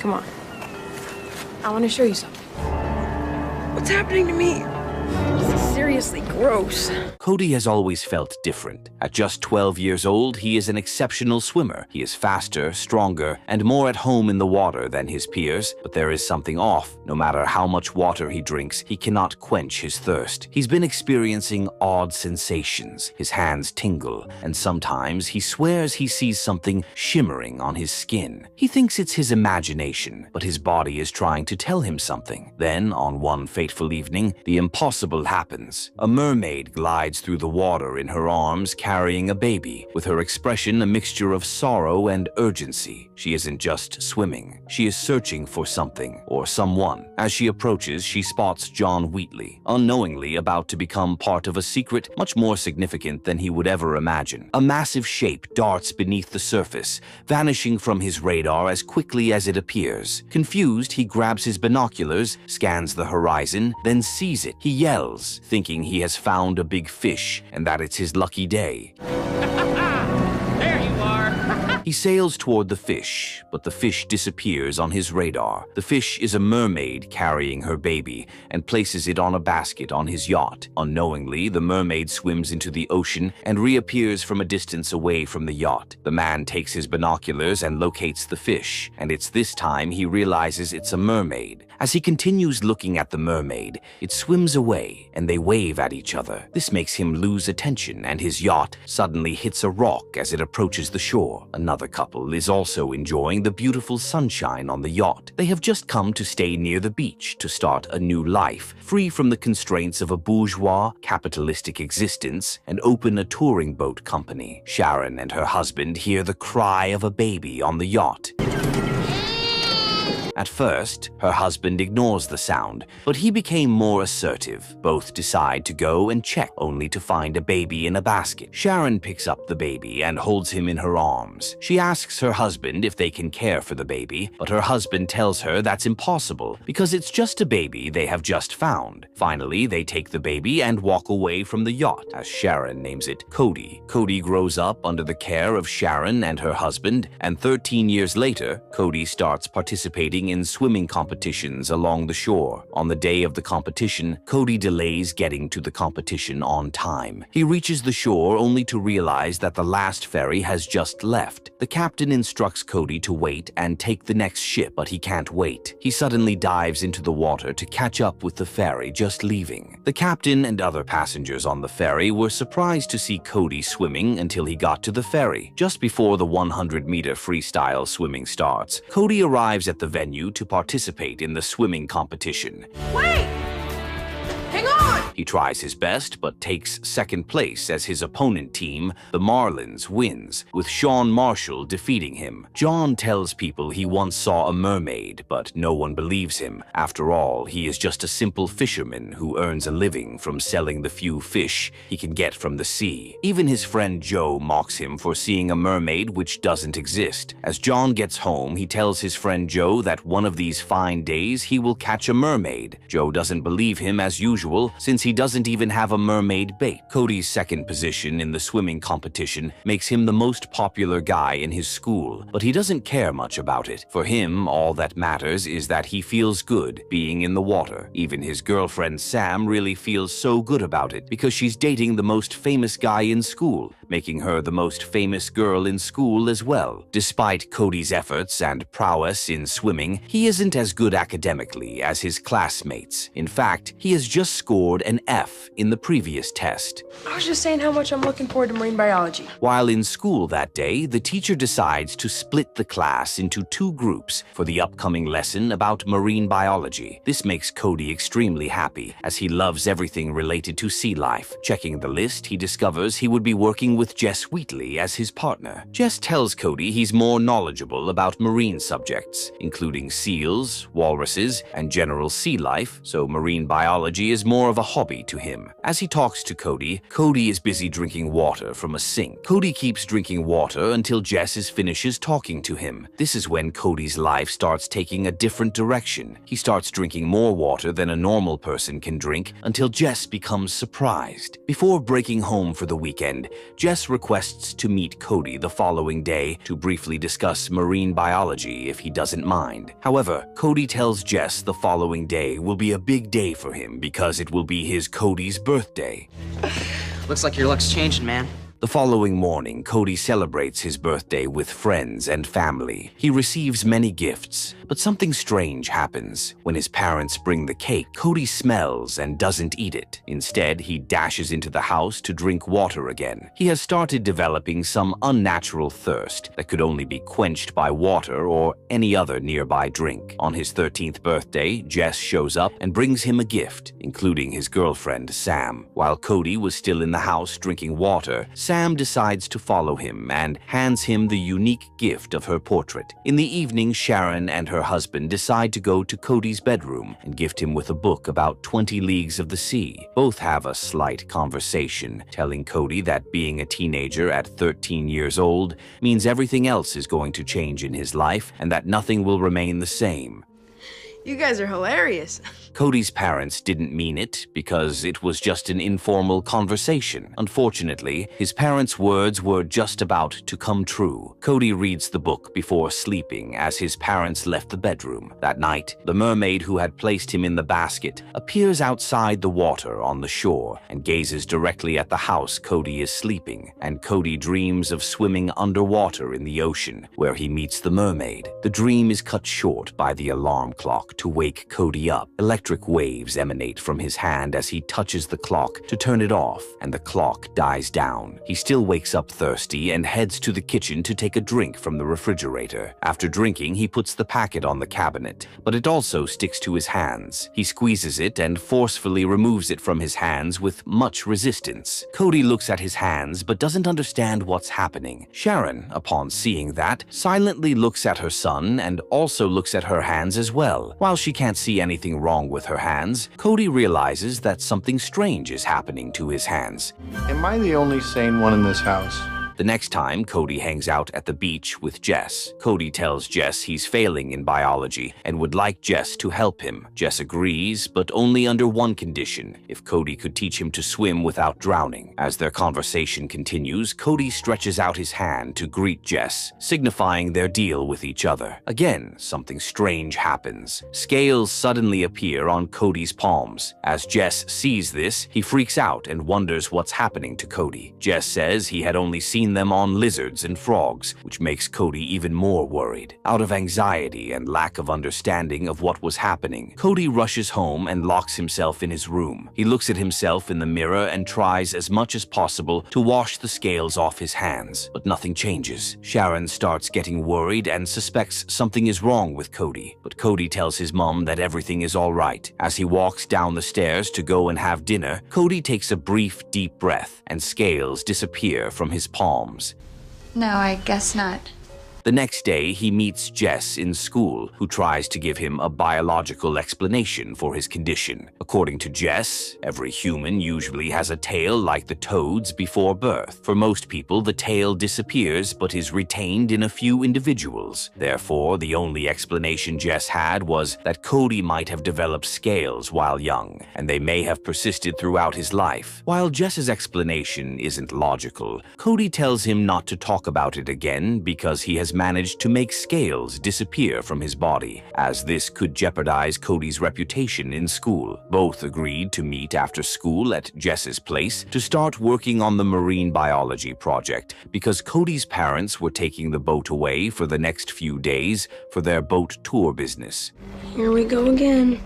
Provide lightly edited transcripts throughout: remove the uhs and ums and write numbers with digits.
come on. I want to show you something. What's happening to me? This is seriously gross. Cody has always felt different. At just 12 years old, he is an exceptional swimmer. He is faster, stronger, and more at home in the water than his peers, but there is something off. No matter how much water he drinks, he cannot quench his thirst. He's been experiencing odd sensations. His hands tingle, and sometimes he swears he sees something shimmering on his skin. He thinks it's his imagination, but his body is trying to tell him something. Then, on one fateful evening, the impossible happens. A mermaid glides through the water in her arms carrying a baby, with her expression a mixture of sorrow and urgency. She isn't just swimming. She is searching for something or someone. As she approaches, she spots John Wheatley, unknowingly about to become part of a secret much more significant than he would ever imagine. A massive shape darts beneath the surface, vanishing from his radar as quickly as it appears. Confused, he grabs his binoculars, scans the horizon, then sees it. He yells, thinking he has found a big fish and that it's his lucky day. There you are! He sails toward the fish, but the fish disappears on his radar. The fish is a mermaid carrying her baby and places it on a basket on his yacht. Unknowingly, the mermaid swims into the ocean and reappears from a distance away from the yacht. The man takes his binoculars and locates the fish, and it's this time he realizes it's a mermaid. As he continues looking at the mermaid, it swims away and they wave at each other. This makes him lose attention, and his yacht suddenly hits a rock as it approaches the shore. Another couple is also enjoying the beautiful sunshine on the yacht. They have just come to stay near the beach to start a new life, free from the constraints of a bourgeois, capitalistic existence, and open a touring boat company. Sharon and her husband hear the cry of a baby on the yacht. At first, her husband ignores the sound, but he became more assertive. Both decide to go and check, only to find a baby in a basket. Sharon picks up the baby and holds him in her arms. She asks her husband if they can care for the baby, but her husband tells her that's impossible because it's just a baby they have just found. Finally, they take the baby and walk away from the yacht, as Sharon names it Cody. Cody grows up under the care of Sharon and her husband, and 13 years later, Cody starts participating in swimming competitions along the shore. On the day of the competition, Cody delays getting to the competition on time. He reaches the shore only to realize that the last ferry has just left. The captain instructs Cody to wait and take the next ship, but he can't wait. He suddenly dives into the water to catch up with the ferry just leaving. The captain and other passengers on the ferry were surprised to see Cody swimming until he got to the ferry. Just before the 100-meter freestyle swimming starts, Cody arrives at the venue to participate in the swimming competition. Wait! Hang on! He tries his best, but takes second place as his opponent team, the Marlins, wins, with Sean Marshall defeating him. John tells people he once saw a mermaid, but no one believes him. After all, he is just a simple fisherman who earns a living from selling the few fish he can get from the sea. Even his friend Joe mocks him for seeing a mermaid which doesn't exist. As John gets home, he tells his friend Joe that one of these fine days he will catch a mermaid. Joe doesn't believe him as usual, since he doesn't even have a mermaid bait. Cody's second position in the swimming competition makes him the most popular guy in his school, but he doesn't care much about it. For him, all that matters is that he feels good being in the water. Even his girlfriend Sam really feels so good about it because she's dating the most famous guy in school, making her the most famous girl in school as well. Despite Cody's efforts and prowess in swimming, he isn't as good academically as his classmates. In fact, he has just scored an F in the previous test. I was just saying how much I'm looking forward to marine biology. While in school that day, the teacher decides to split the class into two groups for the upcoming lesson about marine biology. This makes Cody extremely happy, as he loves everything related to sea life. Checking the list, he discovers he would be working with Jess Wheatley as his partner. Jess tells Cody he's more knowledgeable about marine subjects, including seals, walruses, and general sea life, so marine biology is more of a hobby hobby to him. As he talks to Cody, Cody is busy drinking water from a sink. Cody keeps drinking water until Jess finishes talking to him. This is when Cody's life starts taking a different direction. He starts drinking more water than a normal person can drink until Jess becomes surprised. Before breaking home for the weekend, Jess requests to meet Cody the following day to briefly discuss marine biology if he doesn't mind. However, Cody tells Jess the following day will be a big day for him because it will be his Cody's birthday. Looks like your luck's changing, man. The following morning, Cody celebrates his birthday with friends and family. He receives many gifts, but something strange happens. When his parents bring the cake, Cody smells and doesn't eat it. Instead, he dashes into the house to drink water again. He has started developing some unnatural thirst that could only be quenched by water or any other nearby drink. On his 13th birthday, Jess shows up and brings him a gift, including his girlfriend, Sam. While Cody was still in the house drinking water, Sam decides to follow him and hands him the unique gift of her portrait. In the evening, Sharon and her husband decide to go to Cody's bedroom and gift him with a book about 20 Leagues of the Sea. Both have a slight conversation, telling Cody that being a teenager at 13 years old means everything else is going to change in his life and that nothing will remain the same. You guys are hilarious. Cody's parents didn't mean it because it was just an informal conversation. Unfortunately, his parents' words were just about to come true. Cody reads the book before sleeping as his parents left the bedroom. That night, the mermaid who had placed him in the basket appears outside the water on the shore and gazes directly at the house Cody is sleeping, and Cody dreams of swimming underwater in the ocean where he meets the mermaid. The dream is cut short by the alarm clock to wake Cody up. Electric waves emanate from his hand as he touches the clock to turn it off, and the clock dies down. He still wakes up thirsty and heads to the kitchen to take a drink from the refrigerator. After drinking, he puts the packet on the cabinet, but it also sticks to his hands. He squeezes it and forcefully removes it from his hands with much resistance. Cody looks at his hands but doesn't understand what's happening. Sharon, upon seeing that, silently looks at her son and also looks at her hands as well. While she can't see anything wrong with her hands, Cody realizes that something strange is happening to his hands. Am I the only sane one in this house? The next time, Cody hangs out at the beach with Jess. Cody tells Jess he's failing in biology and would like Jess to help him. Jess agrees, but only under one condition: if Cody could teach him to swim without drowning. As their conversation continues, Cody stretches out his hand to greet Jess, signifying their deal with each other. Again, something strange happens. Scales suddenly appear on Cody's palms. As Jess sees this, he freaks out and wonders what's happening to Cody. Jess says he had only seen them on lizards and frogs, which makes Cody even more worried. Out of anxiety and lack of understanding of what was happening, Cody rushes home and locks himself in his room. He looks at himself in the mirror and tries as much as possible to wash the scales off his hands, but nothing changes. Sharon starts getting worried and suspects something is wrong with Cody, but Cody tells his mom that everything is all right. As he walks down the stairs to go and have dinner, Cody takes a brief, deep breath, and scales disappear from his palms. No, I guess not. The next day, he meets Jess in school, who tries to give him a biological explanation for his condition. According to Jess, every human usually has a tail like the toads before birth. For most people, the tail disappears but is retained in a few individuals. Therefore, the only explanation Jess had was that Cody might have developed scales while young, and they may have persisted throughout his life. While Jess's explanation isn't logical, Cody tells him not to talk about it again because he has managed to make scales disappear from his body, as this could jeopardize Cody's reputation in school. Both agreed to meet after school at Jess's place to start working on the marine biology project because Cody's parents were taking the boat away for the next few days for their boat tour business. Here we go again.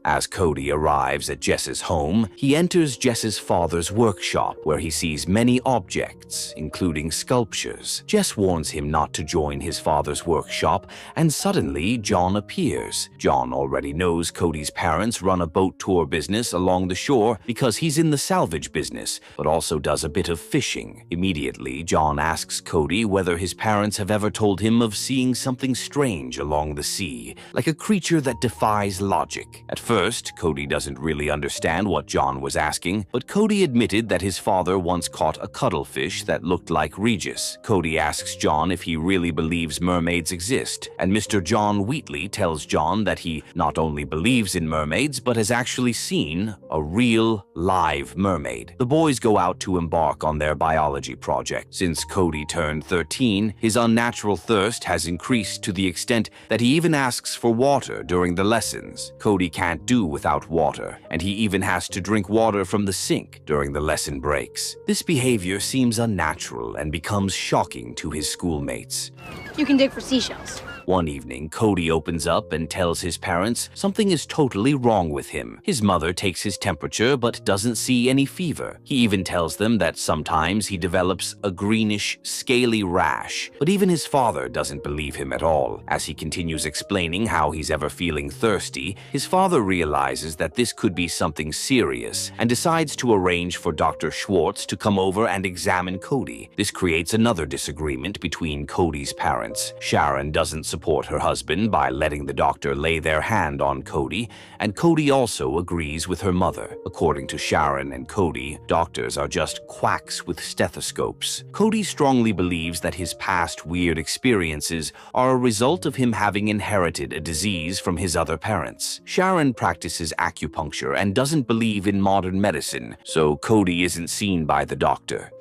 As Cody arrives at Jess's home, he enters Jess's father's workshop where he sees many objects, including sculptures. Jess warns him not to join his father's workshop, and suddenly John appears. John already knows Cody's parents run a boat tour business along the shore because he's in the salvage business, but also does a bit of fishing. Immediately, John asks Cody whether his parents have ever told him of seeing something strange along the sea, like a creature that defies logic. At first, Cody doesn't really understand what John was asking, but Cody admitted that his father once caught a cuttlefish that looked like Regis. Cody asks John if he really believes mermaids exist, and Mr. John Wheatley tells John that he not only believes in mermaids, but has actually seen a real, live mermaid. The boys go out to embark on their biology project. Since Cody turned 13, his unnatural thirst has increased to the extent that he even asks for water during the lessons. Cody can't do without water, and he even has to drink water from the sink during the lesson breaks. This behavior seems unnatural and becomes shocking to his schoolmates. You can dig for seashells. One evening, Cody opens up and tells his parents something is totally wrong with him. His mother takes his temperature but doesn't see any fever. He even tells them that sometimes he develops a greenish, scaly rash, but even his father doesn't believe him at all. As he continues explaining how he's ever feeling thirsty, his father realizes that this could be something serious and decides to arrange for Dr. Schwartz to come over and examine Cody. This creates another disagreement between Cody's parents. Sharon doesn't support her husband by letting the doctor lay their hand on Cody, and Cody also agrees with her mother. According to Sharon and Cody, doctors are just quacks with stethoscopes. Cody strongly believes that his past weird experiences are a result of him having inherited a disease from his other parents. Sharon practices acupuncture and doesn't believe in modern medicine, so Cody isn't seen by the doctor.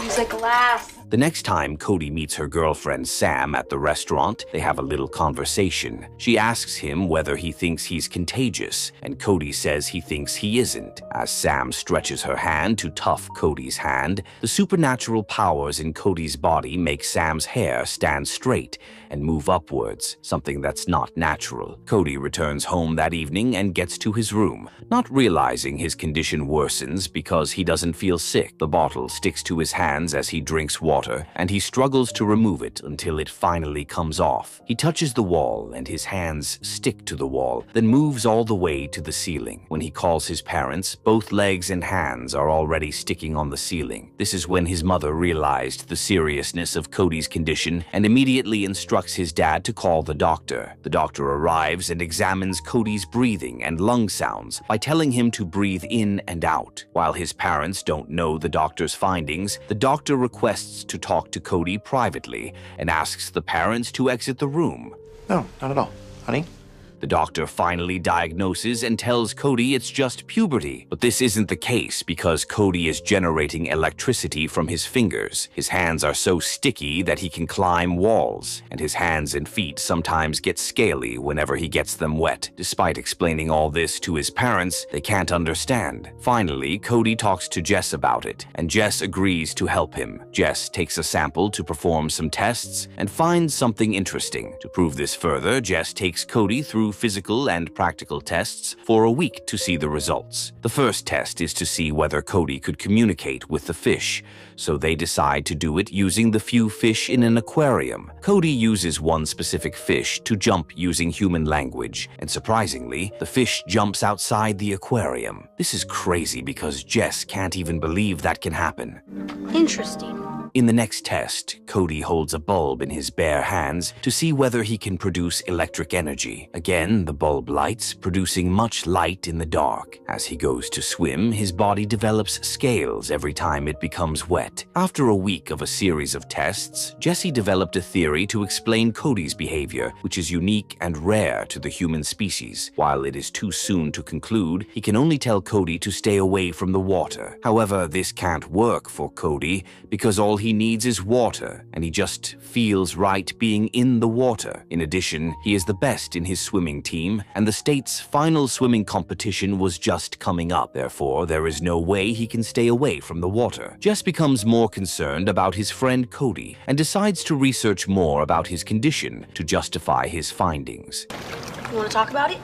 Use a glass. The next time Cody meets her girlfriend Sam at the restaurant, they have a little conversation. She asks him whether he thinks he's contagious, and Cody says he thinks he isn't. As Sam stretches her hand to tuff Cody's hand, the supernatural powers in Cody's body make Sam's hair stand straight and move upwards, something that's not natural. Cody returns home that evening and gets to his room, not realizing his condition worsens because he doesn't feel sick. The bottle sticks to his hands as he drinks water, and he struggles to remove it until it finally comes off. He touches the wall and his hands stick to the wall, then moves all the way to the ceiling. When he calls his parents, both legs and hands are already sticking on the ceiling. This is when his mother realized the seriousness of Cody's condition and immediately instructs his dad to call the doctor. The doctor arrives and examines Cody's breathing and lung sounds by telling him to breathe in and out. While his parents don't know the doctor's findings, the doctor requests to talk to Cody privately and asks the parents to exit the room. No, not at all. Honey? The doctor finally diagnoses and tells Cody it's just puberty. But this isn't the case because Cody is generating electricity from his fingers. His hands are so sticky that he can climb walls, and his hands and feet sometimes get scaly whenever he gets them wet. Despite explaining all this to his parents, they can't understand. Finally, Cody talks to Jess about it, and Jess agrees to help him. Jess takes a sample to perform some tests and finds something interesting. To prove this further, Jess takes Cody through physical and practical tests for a week to see the results. The first test is to see whether Cody could communicate with the fish, so they decide to do it using the few fish in an aquarium. Cody uses one specific fish to jump using human language, and surprisingly, the fish jumps outside the aquarium. This is crazy because Jess can't even believe that can happen. Interesting. In the next test, Cody holds a bulb in his bare hands to see whether he can produce electric energy. Again, the bulb lights, producing much light in the dark. As he goes to swim, his body develops scales every time it becomes wet. After a week of a series of tests, Jesse developed a theory to explain Cody's behavior, which is unique and rare to the human species. While it is too soon to conclude, he can only tell Cody to stay away from the water. However, this can't work for Cody because all he needs is water, and he just feels right being in the water. In addition, he is the best in his swimming team, and the state's final swimming competition was just coming up. Therefore, there is no way he can stay away from the water. Jess becomes more concerned about his friend Cody and decides to research more about his condition to justify his findings. You want to talk about it?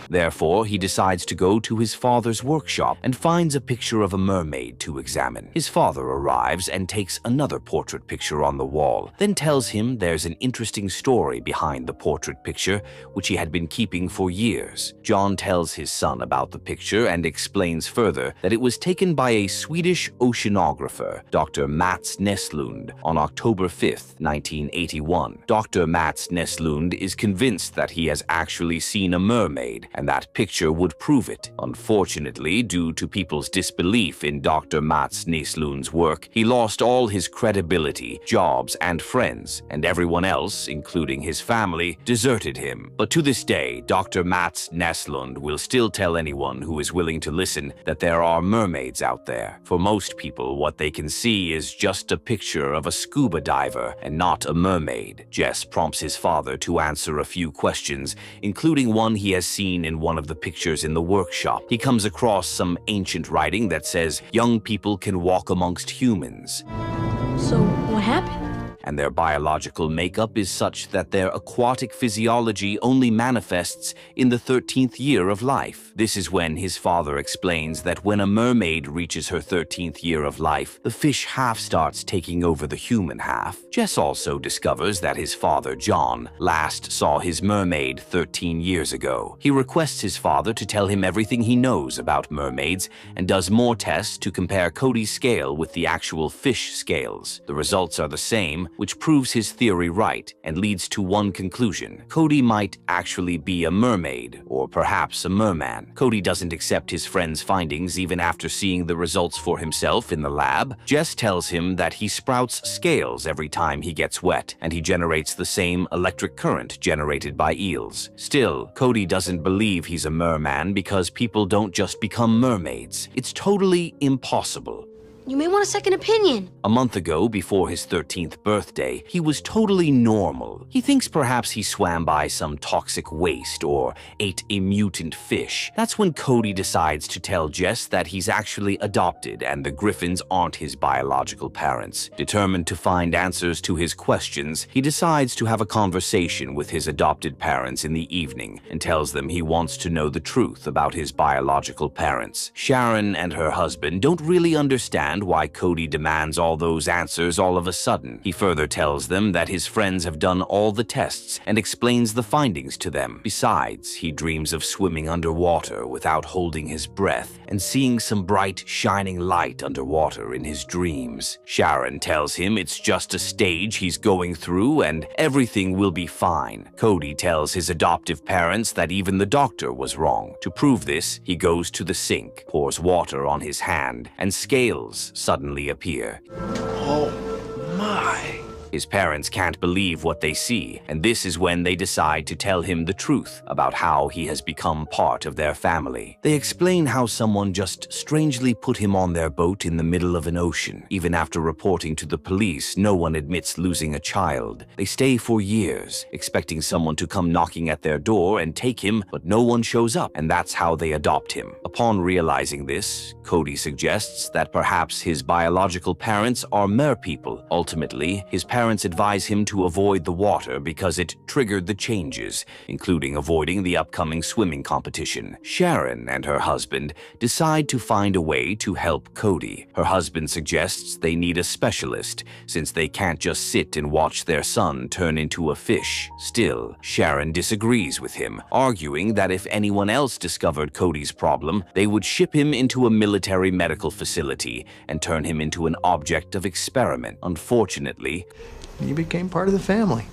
Therefore, he decides to go to his father's workshop and finds a picture of a mermaid to examine. His father arrives and takes another portrait picture on the wall, then tells him there's an interesting story behind the portrait picture, which he had been keeping for years. John tells his son about the picture and explains further that it was taken by a Swedish oceanographer, Dr. Mats Näslund, on October 5th, 1981. Dr. Mats Näslund is convinced that he has actually seen a mermaid and that picture would prove it. Unfortunately, due to people's disbelief in Dr. Mats Näslund's work, he lost all his credibility, jobs, and friends, and everyone else, including his family, deserted him. But to this day, Dr. Mats Näslund will still tell anyone who is willing to listen that there are mermaids out there. For most people, what they can see is just a picture of a scuba diver and not a mermaid. Jess prompts his father to answer a few questions, including one he has seen in one of the pictures in the workshop. He comes across some ancient writing that says young people can walk amongst humans, So, what happened? and their biological makeup is such that their aquatic physiology only manifests in the 13th year of life. This is when his father explains that when a mermaid reaches her 13th year of life, the fish half starts taking over the human half. Jess also discovers that his father, John, last saw his mermaid 13 years ago. He requests his father to tell him everything he knows about mermaids and does more tests to compare Cody's scale with the actual fish scales. The results are the same, which proves his theory right and leads to one conclusion. Cody might actually be a mermaid, or perhaps a merman. Cody doesn't accept his friend's findings even after seeing the results for himself in the lab. Jess tells him that he sprouts scales every time he gets wet, and he generates the same electric current generated by eels. Still, Cody doesn't believe he's a merman because people don't just become mermaids. It's totally impossible. You may want a second opinion. A month ago, before his 13th birthday, he was totally normal. He thinks perhaps he swam by some toxic waste or ate a mutant fish. That's when Cody decides to tell Jess that he's actually adopted and the Griffins aren't his biological parents. Determined to find answers to his questions, he decides to have a conversation with his adopted parents in the evening and tells them he wants to know the truth about his biological parents. Sharon and her husband don't really understand why Cody demands all those answers all of a sudden. He further tells them that his friends have done all the tests and explains the findings to them. Besides, he dreams of swimming underwater without holding his breath and seeing some bright, shining light underwater in his dreams. Sharon tells him it's just a stage he's going through and everything will be fine. Cody tells his adoptive parents that even the doctor was wrong. To prove this, he goes to the sink, pours water on his hand, and scales suddenly appear. Oh my. His parents can't believe what they see, and this is when they decide to tell him the truth about how he has become part of their family. They explain how someone just strangely put him on their boat in the middle of an ocean. Even after reporting to the police, no one admits losing a child. They stay for years, expecting someone to come knocking at their door and take him, but no one shows up, and that's how they adopt him. Upon realizing this, Cody suggests that perhaps his biological parents are merpeople. Ultimately, his parents advise him to avoid the water because it triggered the changes, including avoiding the upcoming swimming competition. Sharon and her husband decide to find a way to help Cody. Her husband suggests they need a specialist since they can't just sit and watch their son turn into a fish. Still, Sharon disagrees with him, arguing that if anyone else discovered Cody's problem, they would ship him into a military medical facility and turn him into an object of experiment. Unfortunately, You became part of the family.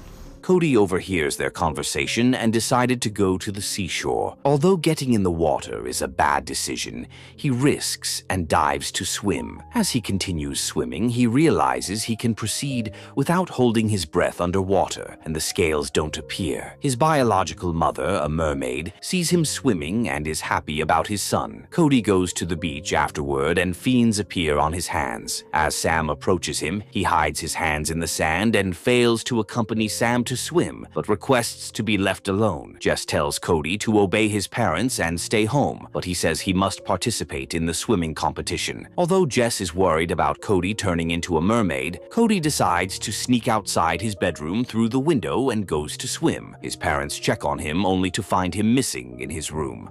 Cody overhears their conversation and decided to go to the seashore. Although getting in the water is a bad decision, he risks and dives to swim. As he continues swimming, he realizes he can proceed without holding his breath underwater, and the scales don't appear. His biological mother, a mermaid, sees him swimming and is happy about his son. Cody goes to the beach afterward and fiends appear on his hands. As Sam approaches him, he hides his hands in the sand and fails to accompany Sam to swim, but requests to be left alone. Jess tells Cody to obey his parents and stay home, but he says he must participate in the swimming competition. Although Jess is worried about Cody turning into a mermaid, Cody decides to sneak outside his bedroom through the window and goes to swim. His parents check on him only to find him missing in his room.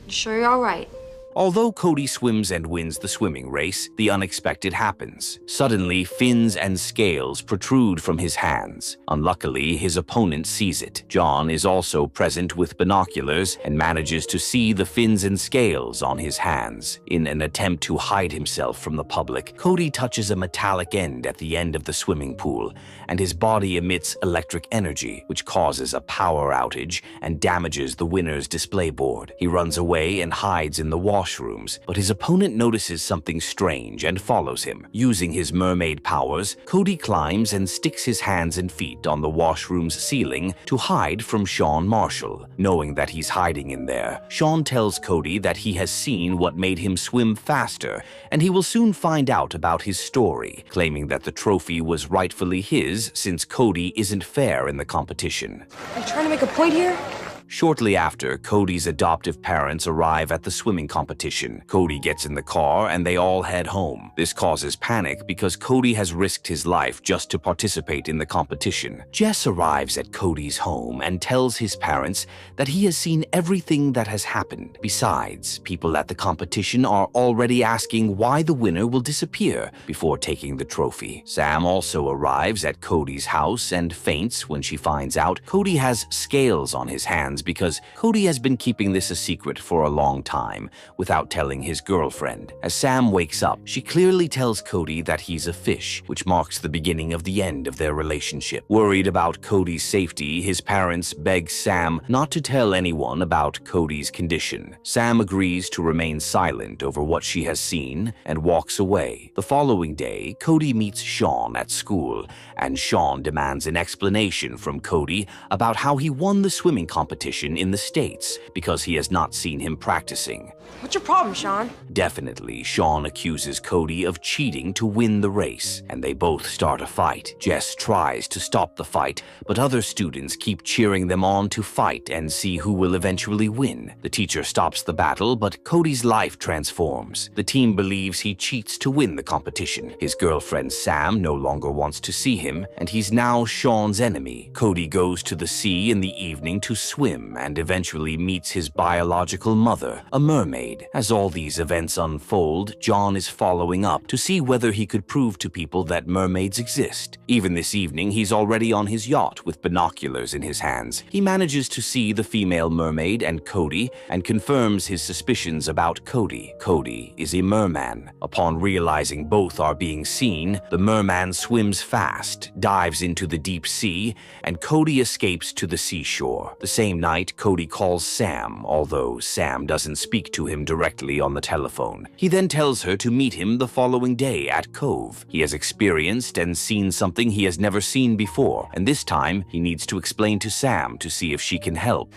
Sure you're all right. Although Cody swims and wins the swimming race, the unexpected happens. Suddenly, fins and scales protrude from his hands. Unluckily, his opponent sees it. John is also present with binoculars and manages to see the fins and scales on his hands. In an attempt to hide himself from the public, Cody touches a metallic end at the end of the swimming pool, and his body emits electric energy, which causes a power outage and damages the winner's display board. He runs away and hides in the washrooms, but his opponent notices something strange and follows him. Using his mermaid powers, Cody climbs and sticks his hands and feet on the washroom's ceiling to hide from Sean Marshall. Knowing that he's hiding in there, Sean tells Cody that he has seen what made him swim faster, and he will soon find out about his story, claiming that the trophy was rightfully his since Cody isn't fair in the competition. Are you trying to make a point here? Shortly after, Cody's adoptive parents arrive at the swimming competition. Cody gets in the car and they all head home. This causes panic because Cody has risked his life just to participate in the competition. Jess arrives at Cody's home and tells his parents that he has seen everything that has happened. Besides, people at the competition are already asking why the winner will disappear before taking the trophy. Sam also arrives at Cody's house and faints when she finds out Cody has scales on his hands because Cody has been keeping this a secret for a long time without telling his girlfriend. As Sam wakes up, she clearly tells Cody that he's a fish, which marks the beginning of the end of their relationship. Worried about Cody's safety, his parents beg Sam not to tell anyone about Cody's condition. Sam agrees to remain silent over what she has seen and walks away. The following day, Cody meets Sean at school, and Sean demands an explanation from Cody about how he won the swimming competition in the States because he has not seen him practicing. What's your problem, Sean? Definitely, Sean accuses Cody of cheating to win the race, and they both start a fight. Jess tries to stop the fight, but other students keep cheering them on to fight and see who will eventually win. The teacher stops the battle, but Cody's life transforms. The team believes he cheats to win the competition. His girlfriend Sam no longer wants to see him, and he's now Sean's enemy. Cody goes to the sea in the evening to swim and eventually meets his biological mother, a mermaid. As all these events unfold, John is following up to see whether he could prove to people that mermaids exist. Even this evening, he's already on his yacht with binoculars in his hands. He manages to see the female mermaid and Cody and confirms his suspicions about Cody. Cody is a merman. Upon realizing both are being seen, the merman swims fast, dives into the deep sea, and Cody escapes to the seashore. The same night, Cody calls Sam, although Sam doesn't speak to him directly on the telephone. He then tells her to meet him the following day at Cove. He has experienced and seen something he has never seen before, and this time he needs to explain to Sam to see if she can help.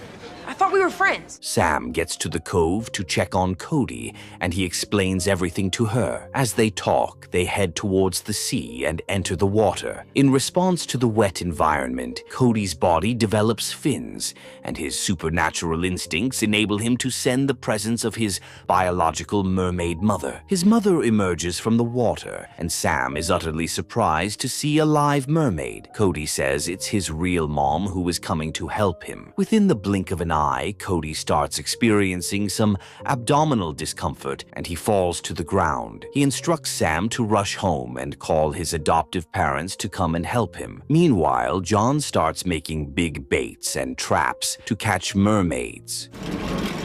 I thought we were friends. Sam gets to the cove to check on Cody, and he explains everything to her. As they talk, they head towards the sea and enter the water. In response to the wet environment, Cody's body develops fins, and his supernatural instincts enable him to sense the presence of his biological mermaid mother. His mother emerges from the water, and Sam is utterly surprised to see a live mermaid. Cody says it's his real mom who is coming to help him. Within the blink of an eye, Cody starts experiencing some abdominal discomfort and he falls to the ground. He instructs Sam to rush home and call his adoptive parents to come and help him. Meanwhile, John starts making big baits and traps to catch mermaids.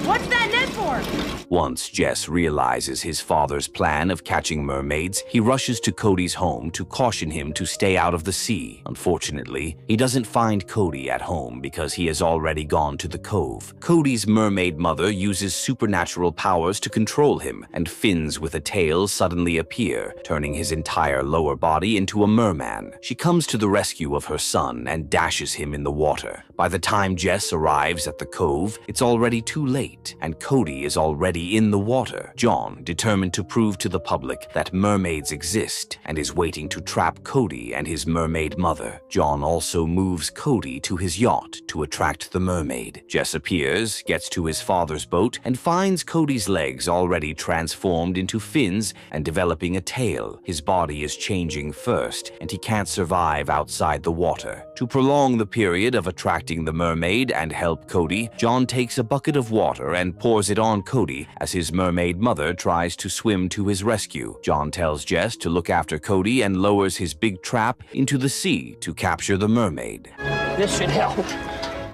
What's that net for? Once Jess realizes his father's plan of catching mermaids, he rushes to Cody's home to caution him to stay out of the sea. Unfortunately, he doesn't find Cody at home because he has already gone to the cove. Cody's mermaid mother uses supernatural powers to control him, and fins with a tail suddenly appear, turning his entire lower body into a merman. She comes to the rescue of her son and dashes him in the water. By the time Jess arrives at the cove, it's already too late, and Cody is already in the water. John, determined to prove to the public that mermaids exist, and is waiting to trap Cody and his mermaid mother. John also moves Cody to his yacht to attract the mermaid. Jess appears, gets to his father's boat, and finds Cody's legs already transformed into fins and developing a tail. His body is changing first, and he can't survive outside the water. To prolong the period of attracting distracting the mermaid and help Cody, John takes a bucket of water and pours it on Cody as his mermaid mother tries to swim to his rescue. John tells Jess to look after Cody and lowers his big trap into the sea to capture the mermaid. This should help.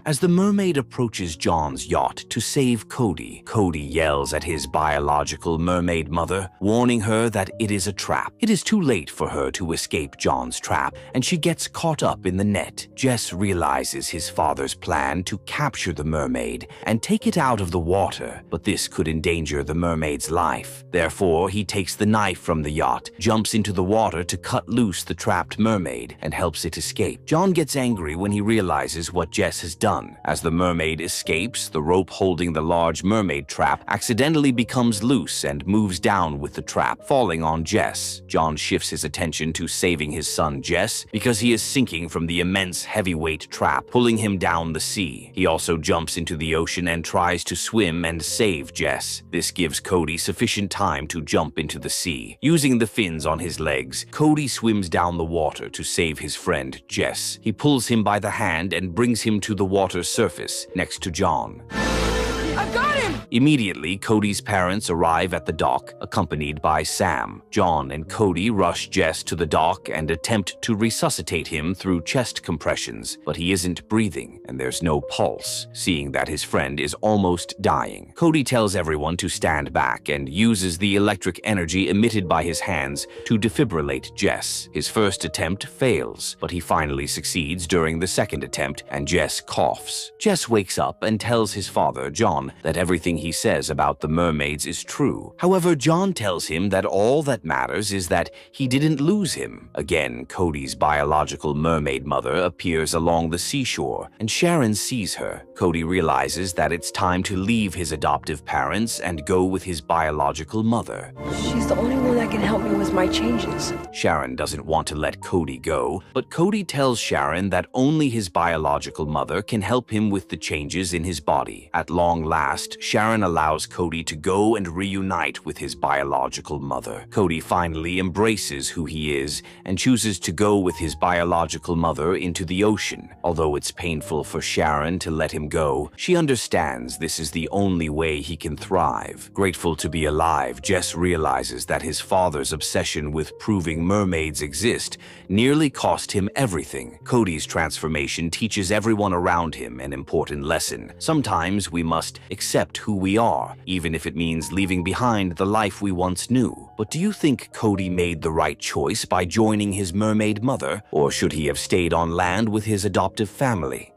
As the mermaid approaches John's yacht to save Cody, Cody yells at his biological mermaid mother, warning her that it is a trap. It is too late for her to escape John's trap, and she gets caught up in the net. Jess realizes his father's plan to capture the mermaid and take it out of the water, but this could endanger the mermaid's life. Therefore, he takes the knife from the yacht, jumps into the water to cut loose the trapped mermaid, and helps it escape. John gets angry when he realizes what Jess has done. As the mermaid escapes, the rope holding the large mermaid trap accidentally becomes loose and moves down with the trap, falling on Jess. John shifts his attention to saving his son Jess because he is sinking from the immense heavyweight trap, pulling him down the sea. He also jumps into the ocean and tries to swim and save Jess. This gives Cody sufficient time to jump into the sea. Using the fins on his legs, Cody swims down the water to save his friend Jess. He pulls him by the hand and brings him to the water surface next to John. I've got him! Immediately, Cody's parents arrive at the dock, accompanied by Sam. John and Cody rush Jess to the dock and attempt to resuscitate him through chest compressions, but he isn't breathing and there's no pulse, seeing that his friend is almost dying. Cody tells everyone to stand back and uses the electric energy emitted by his hands to defibrillate Jess. His first attempt fails, but he finally succeeds during the second attempt and Jess coughs. Jess wakes up and tells his father, John, that everything he says about the mermaids is true. However, John tells him that all that matters is that he didn't lose him. Again, Cody's biological mermaid mother appears along the seashore, and Sharon sees her. Cody realizes that it's time to leave his adoptive parents and go with his biological mother. She's the only one that can help me with my changes. Sharon doesn't want to let Cody go, but Cody tells Sharon that only his biological mother can help him with the changes in his body. At long last, Sharon allows Cody to go and reunite with his biological mother. Cody finally embraces who he is and chooses to go with his biological mother into the ocean. Although it's painful for Sharon to let him go, she understands this is the only way he can thrive. Grateful to be alive, Jess realizes that his father's obsession with proving mermaids exist nearly cost him everything. Cody's transformation teaches everyone around him an important lesson. Sometimes we must accept who we are, even if it means leaving behind the life we once knew. But do you think Cody made the right choice by joining his mermaid mother, or should he have stayed on land with his adoptive family?